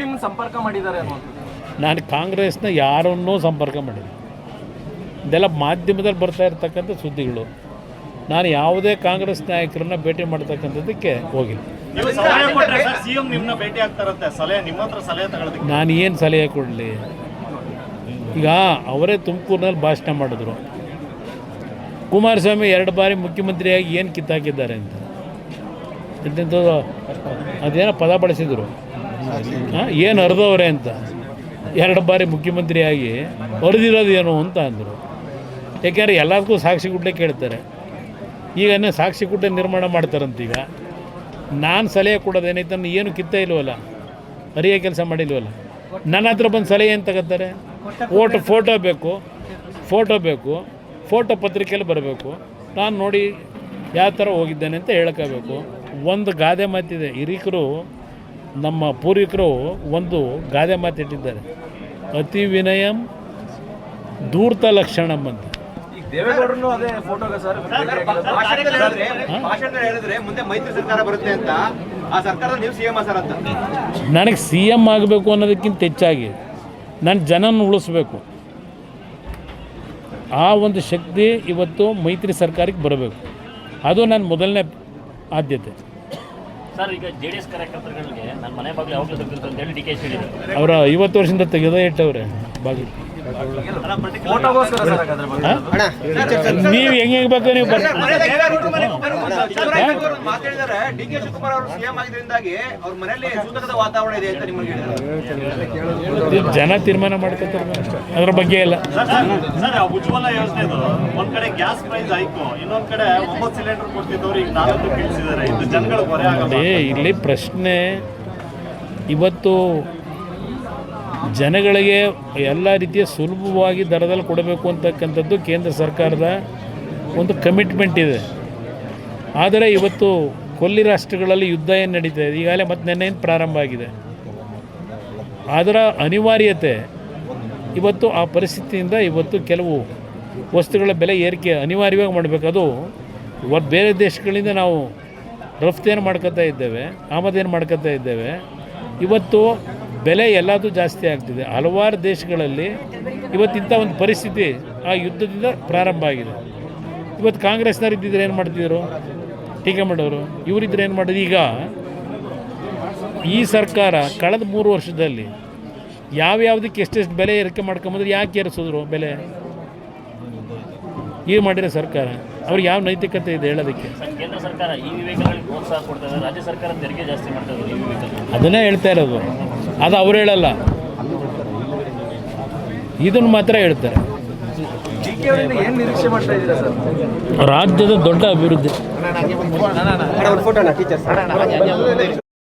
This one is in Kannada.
ನಿಮ್ಮ ಸಂಪರ್ಕ ಮಾಡಿದ್ದಾರೆ ನಾನು ಕಾಂಗ್ರೆಸ್ನ ಯಾರನ್ನೂ ಸಂಪರ್ಕ ಮಾಡಿಲ್ಲ. ಇದೆಲ್ಲ ಮಾಧ್ಯಮದಲ್ಲಿ ಬರ್ತಾ ಇರ್ತಕ್ಕಂಥ ಸುದ್ದಿಗಳು. ನಾನು ಯಾವುದೇ ಕಾಂಗ್ರೆಸ್ ನಾಯಕರನ್ನ ಭೇಟಿ ಮಾಡ್ತಕ್ಕಂಥದ್ದಕ್ಕೆ ಹೋಗಿಲ್ಲ. ನಾನು ಏನು ಸಲಹೆ ಕೊಡಲಿ? ಈಗ ಅವರೇ ತುಮಕೂರಿನಲ್ಲಿ ಭಾಷಣ ಮಾಡಿದ್ರು. ಕುಮಾರಸ್ವಾಮಿ 2 ಬಾರಿ ಮುಖ್ಯಮಂತ್ರಿಯಾಗಿ ಏನು ಕಿತ್ತಾಕಿದ್ದಾರೆ ಅಂತ ಅದೇನೋ ಪದ ಬಳಸಿದರು. ಏನು ಹರಿದವ್ರೆ ಅಂತ 2 ಬಾರಿ ಮುಖ್ಯಮಂತ್ರಿಯಾಗಿ ಹರಿದಿರೋದೇನು ಅಂತ ಅಂದರು. ಯಾಕೆಂದರೆ ಎಲ್ಲದಕ್ಕೂ ಸಾಕ್ಷಿ ಗುಡ್ಡೆ ಕೇಳ್ತಾರೆ. ಈಗ ಸಾಕ್ಷಿ ಗುಡ್ಡೆ ನಿರ್ಮಾಣ ಮಾಡ್ತಾರಂತೀಗ. ನಾನು ಸಲಹೆ ಕೊಡೋದೇನೈತೆ ನಾನು ಏನು ಕಿತ್ತ ಇಲ್ವಲ್ಲ, ಹರಿಯೋ ಕೆಲಸ ಮಾಡಿಲ್ವಲ್ಲ. ನನ್ನ ಹತ್ರ ಬಂದು ಸಲಹೆ ಏನು ತಗೋತಾರೆ? ಫೋಟೋ ಬೇಕು, ಫೋಟೋ ಪತ್ರಿಕೆಯಲ್ಲಿ ಬರಬೇಕು. ನಾನು ನೋಡಿ ಯಾವ ಥರ ಹೋಗಿದ್ದೇನೆ ಅಂತ ಹೇಳ್ಕೋಬೇಕು. ಒಂದು ಗಾದೆ ಮಾತಿದೆ, ಹಿರಿಕರು ನಮ್ಮ ಪೂರ್ವಿಕರು ಒಂದು ಗಾದೆ ಮಾತಿಟ್ಟಿದ್ದಾರೆ, ಅತಿ ವಿನಯಂ ಧೂರ್ತ ಲಕ್ಷಣಂ ಅಂತ. ದೇವೇಗೌಡರು ಅದೇ ಫೋಟೋಗೆ ಸರ್ ಹೇಳಿದ್ರೆ ಮುಂದೆ ಮೈತ್ರಿ ಸರ್ಕಾರ ಬರುತ್ತೆ ಅಂತ, ಆ ಸರ್ಕಾರದ ನೀವು ಸಿಎಂ ಸರ್ ಅಂತ. ನನಗೆ ಸಿಎಂ ಆಗಬೇಕು ಅನ್ನೋದಕ್ಕಿಂತ ಹೆಚ್ಚಾಗಿ ನನ್ನ ಜನನ ಉಳಿಸ್ಬೇಕು. ಆ ಒಂದು ಶಕ್ತಿ ಇವತ್ತು ಮೈತ್ರಿ ಸರ್ಕಾರಕ್ಕೆ ಬರಬೇಕು. ಅದು ನನ್ನ ಮೊದಲನೇ ಆದ್ಯತೆ. ಸರ್, ಈಗ JDS ಕಾರ್ಯಕರ್ತರುಗಳಿಗೆ ನನ್ನ ಮನೆ ಬಾಗಿಲು ಯಾವಾಗಲೂ ತೆಗೆದು ಅಂತ ಹೇಳಿ DK ಹೇಳಿದ್ದಾರೆ. ಅವರ 50 ವರ್ಷದಿಂದ ತೆಗೆದೇ ಇಟ್ಟವ್ರೆ ಬಾಗಿಲು. ನೀವು ಹೆಂಗೆ ಬೇಕು ನೀವು ಜನ ತೀರ್ಮಾನ ಮಾಡ್ಕೊತಾರೆ, ಅದ್ರ ಬಗ್ಗೆ ಎಲ್ಲ. ಉಜ್ವಲ ಯೋಜನೆ ಒಂದ್ ಕಡೆ ಗ್ಯಾಸ್ ಪ್ರೈಸ್ ಆಯ್ತು, ಇನ್ನೊಂದ್ ಕಡೆ 9 ಸಿಲಿಂಡರ್ ಕೊಡ್ತಿದ್ದವ್ರು ಈಗ 4 ಇಳಿಸಿದ್ದಾರೆ. ಇದು ಜನಗಳು ಹೊರೆ ಆಗಲ್ಲ. ಇಲ್ಲಿ ಪ್ರಶ್ನೆ ಇವತ್ತು ಜನಗಳಿಗೆ ಎಲ್ಲ ರೀತಿಯ ಸುಲಭವಾಗಿ ದರದಲ್ಲಿ ಕೊಡಬೇಕು ಅಂತಕ್ಕಂಥದ್ದು ಕೇಂದ್ರ ಸರ್ಕಾರದ ಒಂದು ಕಮಿಟ್ಮೆಂಟ್ ಇದೆ. ಆದರೆ ಇವತ್ತು ಕೊಲ್ಲಿ ರಾಷ್ಟ್ರಗಳಲ್ಲಿ ಯುದ್ಧ ಏನು ನಡೀತಾ ಇದೆ, ಈಗಾಗಲೇ ಮತ್ತೆ ನೆನ್ನೆಯಿಂದ ಪ್ರಾರಂಭ ಆಗಿದೆ. ಅದರ ಅನಿವಾರ್ಯತೆ ಇವತ್ತು ಆ ಪರಿಸ್ಥಿತಿಯಿಂದ ಇವತ್ತು ಕೆಲವು ವಸ್ತುಗಳ ಬೆಲೆ ಏರಿಕೆ ಅನಿವಾರ್ಯವಾಗಿ ಮಾಡಬೇಕು. ಅದು ಬೇರೆ ದೇಶಗಳಿಂದ ನಾವು ರಫ್ತೇನು ಮಾಡ್ಕೊತಾ ಇದ್ದೇವೆ, ಆಮದೇನು ಮಾಡ್ಕೊತಾ ಇದ್ದೇವೆ. ಇವತ್ತು ಬೆಲೆ ಎಲ್ಲದೂ ಜಾಸ್ತಿ ಆಗ್ತಿದೆ. ಹಲವಾರು ದೇಶಗಳಲ್ಲಿ ಇವತ್ತಿಂಥ ಒಂದು ಪರಿಸ್ಥಿತಿ ಆ ಯುದ್ಧದಿಂದ ಪ್ರಾರಂಭ ಆಗಿದೆ. ಇವತ್ತು ಕಾಂಗ್ರೆಸ್ನವ್ರು ಇದ್ದಿದ್ರೆ ಏನು ಮಾಡ್ತಿದ್ರು? ಟೀಕೆ ಮಾಡೋರು. ಇವರಿದ್ರೆ ಏನು ಮಾಡಿದ್ರು? ಈಗ ಈ ಸರ್ಕಾರ ಕಳೆದ 3 ವರ್ಷದಲ್ಲಿ ಯಾವ್ಯಾವುದಕ್ಕೆ ಎಷ್ಟೆಷ್ಟು ಬೆಲೆ ಏರಿಕೆ ಮಾಡ್ಕೊಂಬಂದ್ರೆ ಯಾಕೆ ಏರಿಸಿದ್ರು ಬೆಲೆ? ಏನು ಮಾಡಿರೋ ಸರ್ಕಾರ? ಅವ್ರಿಗೆ ಯಾವ ನೈತಿಕತೆ ಇದೆ ಹೇಳೋದಕ್ಕೆ? ಕೇಂದ್ರ ಸರ್ಕಾರ ಈ ವೆಹಿಕಲ್ಗಳಿಗೆ ಪ್ರೋತ್ಸಾಹ ಕೊಡ್ತಾ ಇದೆ, ರಾಜ್ಯ ಸರ್ಕಾರ ತೆರಿಗೆ ಜಾಸ್ತಿ ಮಾಡ್ತಾ ಇದೆ. ಅದನ್ನೇ ಹೇಳ್ತಾ ಇರೋದು. ಅದು ಅವ್ರು ಹೇಳಲ್ಲ, ಇದನ್ನು ಮಾತ್ರ ಹೇಳ್ತಾರೆ. ರಾಜ್ಯದ ದೊಡ್ಡ ಅಭಿವೃದ್ಧಿ.